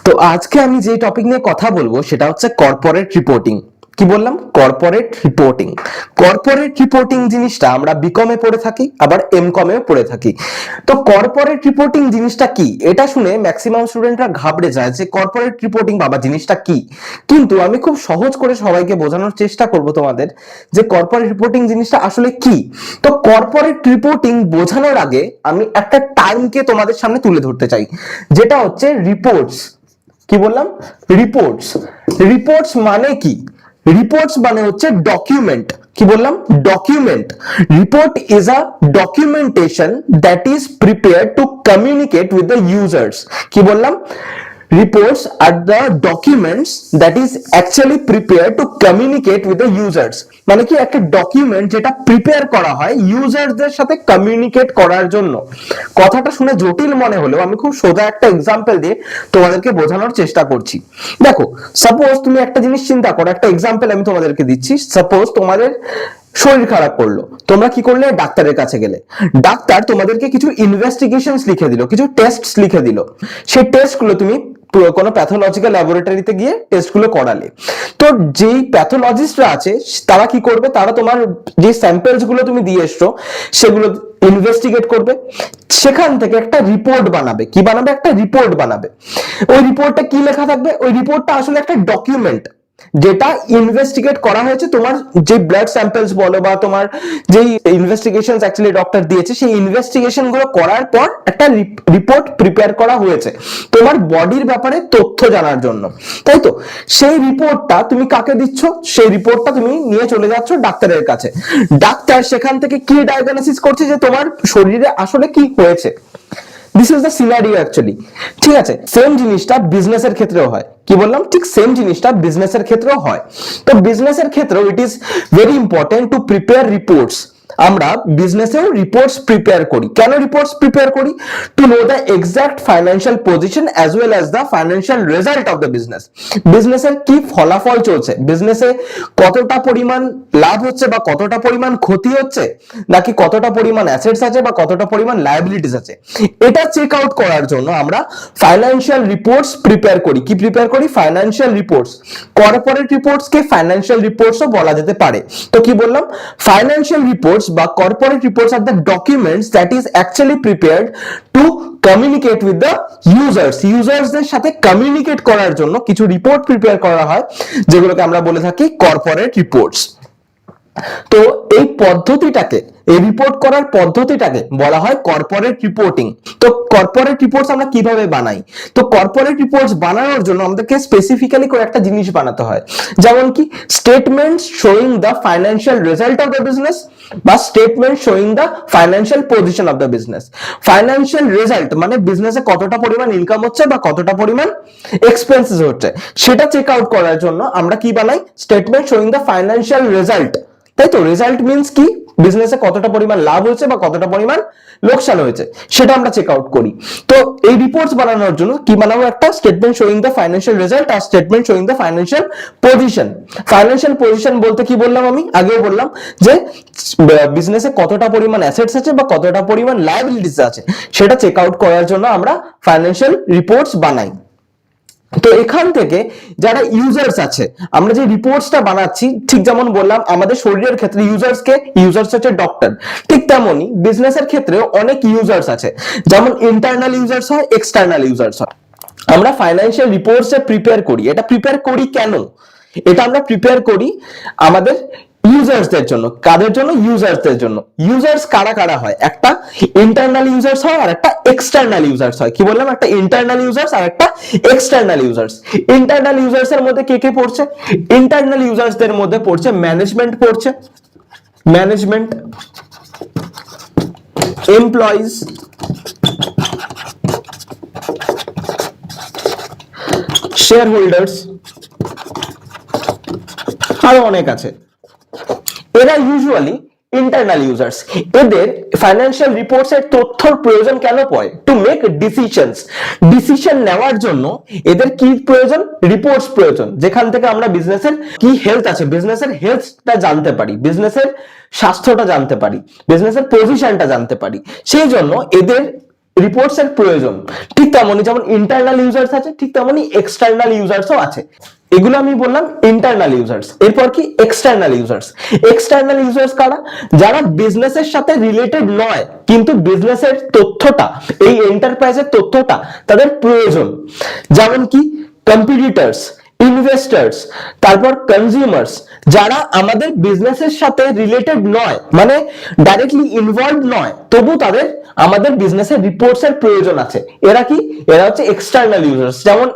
তো আজকে আমি যে টপিক নিয়ে কথা বলবো সেটা হচ্ছে কর্পোরেট রিপোর্টিং। কি বললাম? Corporate reporting. কর্পোরেট রিপোর্টিং জিনিসটা আমরা বিকম এ পড়ে থাকি, আবার এমকম এও পড়ে থাকি। তো কর্পোরেট রিপোর্টিং জিনিসটা কি, এটা শুনে ম্যাক্সিমাম স্টুডেন্টরা ঘাবড়ে যায় যে কর্পোরেট রিপোর্টিং বাবা জিনিসটা কি। কিন্তু আমি খুব সহজ করে সবাইকে বোঝানোর চেষ্টা করব তোমাদের যে কর্পোরেট রিপোর্টিং জিনিসটা আসলে কি। তো কর্পোরেট রিপোর্টিং বোঝানোর আগে আমি একটা টার্মকে তোমাদের সামনে তুলে ধরতে চাই, যেটা হচ্ছে রিপোর্টস। কি বললাম? রিপোর্টস। রিপোর্টস মানে কি? রিপোর্টস মানে হচ্ছে ডকুমেন্ট। কি বললাম? Document. Report is a documentation that is prepared to communicate with the users. কি বললাম? reports are the documents that is actually prepared to communicate with the users। মানে কি, একটা ডকুমেন্ট যেটা প্রিপেয়ার করা হয় ইউজারদের সাথে কমিউনিকেট করার জন্য। কথাটা শুনে জটিল মনে হলেও আমি খুব সোজা একটা এক্সাম্পল দিয়ে তোমাদেরকে বোঝানোর চেষ্টা করছি। দেখো, সাপোজ তুমি একটা জিনিস চিন্তা করো, একটা এক্সাম্পল আমি তোমাদেরকে দিচ্ছি। সাপোজ তোমাদের শরীর খারাপ করলো, তোমরা কি করলে? ডাক্তারের কাছে গেলে। ডাক্তার তোমাদেরকে কিছু ইনভেস্টিগেশনস লিখে দিল, কিছু টেস্টস লিখে দিল। সেই টেস্টগুলো তুমি কোনো প্যাথোলজিক্যাল ল্যাবরেটরিতে গিয়ে টেস্টগুলো করালে। তো যেই প্যাথোলজিস্টরা আছে তারা কি করবে? তারা তোমার যে স্যাম্পলস গুলো তুমি দিয়ে এসছো সেগুলো ইনভেস্টিগেট করবে, সেখান থেকে একটা রিপোর্ট বানাবে। কি বানাবে? একটা রিপোর্ট বানাবে। ওই রিপোর্টটা কি লেখা থাকবে? ওই রিপোর্টটা আসলে একটা ডকুমেন্ট যেটা ইনভেস্টিগেট করা হয়েছে। তোমার যে ব্লাড স্যাম্পলস বলো বা তোমার যেই ইনভেস্টিগেশনস অ্যাকচুয়ালি ডক্টর দিয়েছে, সেই ইনভেস্টিগেশন গুলো করার পর একটা রিপোর্ট প্রিপেয়ার করা হয়েছে তোমার বডির ব্যাপারে তথ্য জানার জন্য, তাই তো? সেই রিপোর্টটা তুমি কাকে দিচ্ছ? সেই রিপোর্টটা তুমি নিয়ে চলে যাচ্ছ ডাক্তারের কাছে। ডাক্তার সেখান থেকে কি ডায়াগনোসিস করছে যে তোমার শরীরে আসলে কি হয়েছে। This is the scenario actually. ঠিক আছে, সেম জিনিসটা বিজনেসের ক্ষেত্রেও হয়। কি বললাম? ঠিক সেম জিনিসটা বিজনেসের ক্ষেত্রেও হয়। তো বিজনেসের ক্ষেত্রেও it is very important to prepare reports. আমরা বিজনেসেও রিপোর্টস প্রিপেয়ার করি। কেন রিপোর্টস প্রিপেয়ার করি? To know the exact financial position as well as the financial result of the business. বিজনেসের কি ফলাফল চলছে, বিজনেসে কতটা পরিমাণ লাভ হচ্ছে বা কতটা পরিমাণ ক্ষতি হচ্ছে, নাকি কতটা পরিমাণ অ্যাসেটস আছে বা কতটা পরিমাণ লায়াবিলিটিস আছে, এটা চেক আউট করার জন্য আমরা ফাইন্যান্সিয়াল রিপোর্টস প্রিপেয়ার করি। কি প্রিপেয়ার করি? Financial reports. কর্পোরেট রিপোর্টস কে ফাইন্যান্সিয়াল রিপোর্টসও বলা যেতে পারে। তো কি বললাম? ফাইন্যান্সিয়াল রিপোর্টস বা corporate reports are the documents that is actually prepared to communicate with the users. ইউজার্সদের সাথে কমিউনিকেট করার জন্য কিছু রিপোর্ট প্রিপেয়ার করা হয়, যেগুলোকে আমরা বলে থাকি কর্পোরেট রিপোর্টস। তো এই পদ্ধতিটাকে, এই রিপোর্ট করার পদ্ধতিটাকে বলা হয় কর্পোরেট রিপোর্টিং। তো কর্পোরেট রিপোর্টস আমরা কিভাবে বানাই? তো কর্পোরেট রিপোর্টস বানানোর জন্য আমাদেরকে স্পেসিফিক্যালি করে একটা জিনিস বানাতে হয়, যেমন কি statements showing the financial result of the business বা statement showing the financial position of the business. Financial result মানে বিজনেসে কতটা পরিমাণ ইনকাম হচ্ছে বা কতটা পরিমাণ এক্সপেন্সেস হচ্ছে, সেটা চেক আউট করার জন্য আমরা কি বানাই? Statement showing the financial result. তাই তো? রেজাল্ট মিন্স কি? বিজনেসে কতটা পরিমাণ লাভ হয়েছে বা কতটা পরিমাণ লোকসান হয়েছে, সেটা আমরা চেক আউট করি। তো এই রিপোর্টস বানানোর জন্য কি বানাবো? একটা statement showing the financial result আর statement showing the financial position. Financial position বলতে কি বললাম? আমি আগেও বললাম যে বিজনেসে কতটা পরিমাণ অ্যাসেটস আছে বা কতটা পরিমাণ লায়াবিলিটিস আছে, সেটা চেক আউট করার জন্য আমরা ফাইন্যান্সিয়াল রিপোর্টস বানাই। তো এখান থেকে যারা ইউজার্স আছে, আমরা যে রিপোর্টসটা বানাচ্ছি, ঠিক যেমন বললাম আমাদের শরীরের ক্ষেত্রে ইউজার্স হচ্ছে ডক্টর, ঠিক তেমনি বিজনেসের ক্ষেত্রেও অনেক ইউজার্স আছে। যেমন ইন্টারনাল ইউজার্স হয়, এক্সটার্নাল ইউজার্স হয়। আমরা ফাইন্যান্সিয়াল রিপোর্টস প্রিপেয়ার করি। এটা প্রিপেয়ার করি কেন? এটা আমরা প্রিপেয়ার করি আমাদের ইউজার্সদের জন্য। কাদের জন্য? ইউজার্সদের জন্য। ইউজার্স কারা কারা হয়? একটা ইন্টারনাল ইউজার্স হয় আর একটা এক্সটার্নাল ইউজার্স হয়। কি বললাম? একটা ইন্টারনাল ইউজার্স আর একটা এক্সটার্নাল ইউজার্স। ইন্টারনাল ইউজার্স এর মধ্যে কে কে পড়ছে? ইন্টারনাল ইউজার্সদের মধ্যে পড়ছে ম্যানেজমেন্ট, পড়ছে ম্যানেজমেন্ট, এমপ্লয়িজ, শেয়ার হোল্ডার্স, আরো অনেক আছে। এরা ইউজুয়ালি ইন্টারনাল ইউজার্স। এদের ফাইন্যান্সিয়াল রিপোর্টস এর তথ্যর প্রয়োজন কেন পড়ে? To make decisions. ডিসিশন নেওয়ার জন্য এদের কি প্রয়োজন? রিপোর্টস প্রয়োজন, যেখান থেকে আমরা বিজনেসের কি হেলথ আছে, বিজনেসের হেলথটা জানতে পারি, বিজনেসের স্বাস্থ্যটা জানতে পারি, বিজনেসের পজিশনটা জানতে পারি। সেই জন্য এদের রিপোর্টস এর প্রয়োজন, ঠিক তেমনি যেমন ইন্টারনাল ইউজার্স আছে ঠিক তেমনি এক্সটার্নাল ইউজার্সও আছে। এগুলো আমি বললাম ইন্টারনাল ইউজার্স। এরপর কি এক্সটার্নাল ইউজার্স। এক্সটার্নাল ইউজার্স কারা? যারা বিজনেসের সাথে রিলেটেড নয় কিন্তু বিজনেসের তথ্যটা, এই এন্টারপ্রাইজের তথ্যটা তাদের প্রয়োজন। যেমন কি কম্পিটিটরস, ইনভেস্টার্স, তারপর কনজিউমার্স, যারা আমাদের বিজনেসের সাথে রিলেটেড নয়, মানে ডাইরেক্টলি ইনভলভ নয়, তবু তাদের আমাদের বিজনেসের রিপোর্টস এর প্রয়োজন আছে। এরা কি? এরা হচ্ছে এক্সটার্নাল ইউজার্স। যেমন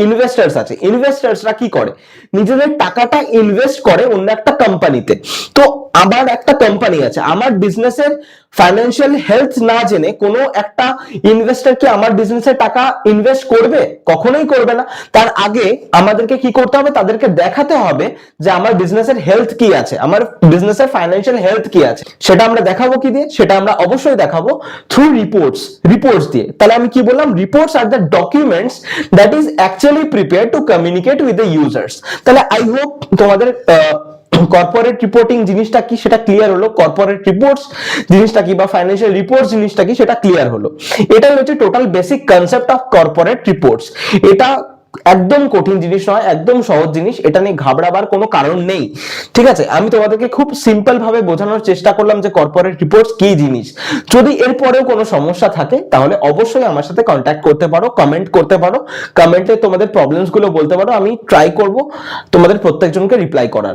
ইনভেস্টার্স আছে। ইনভেস্টার্সরা কি করে? নিজেদের টাকাটা ইনভেস্ট করে অন্য একটা কোম্পানিতে। তো আমার একটা কোম্পানি আছে, আমার বিজনেসের ফাইন্যান্সিয়াল হেলথ না জেনে কোনো একটা ইনভেস্টর কি আমার বিজনেসে টাকা ইনভেস্ট করবে? কখনোই করবে না। তার আগে আমাদেরকে কি করতে হবে? তাদেরকে দেখাতে হবে যে আমার বিজনেসের হেলথ কি আছে, আমার বিজনেসের ফাইন্যান্সিয়াল হেলথ কি আছে। সেটা আমরা দেখাবো কি দিয়ে? সেটা আমরা অবশ্যই দেখাবো থ্রু রিপোর্টস দিয়ে। তাহলে আমি কি বললাম? Reports are the documents that is actually prepared to communicate with the users. তাহলে আই হোপ তোমাদের কর্পোরেট রিপোর্টিং জিনিসটা কি সেটা ক্লিয়ার হলো। কর্পোরেট রিপোর্টস জিনিসটা কি বা ফাইন্যান্সিয়াল রিপোর্টস জিনিসটা কি সেটা ক্লিয়ার হলো। এটাই হচ্ছে total basic concept of corporate reports. এটা একদম কঠিন জিনিস নয়, একদম সহজ জিনিস। এটা নিয়ে ঘাবড়াবার কোনো কারণ নেই, ঠিক আছে? আমি তোমাদেরকে খুব সিম্পল ভাবে বোঝানোর চেষ্টা করলাম যে কর্পোরেট রিপোর্টস কি জিনিস। যদি এর পরেও কোনো সমস্যা থাকে তাহলে অবশ্যই আমার সাথে কন্ট্যাক্ট করতে পারো, কমেন্ট করতে পারো, কমেন্টে তোমাদের প্রবলেমস গুলো বলতে পারো। আমি ট্রাই করব তোমাদের প্রত্যেকজনকে রিপ্লাই করার।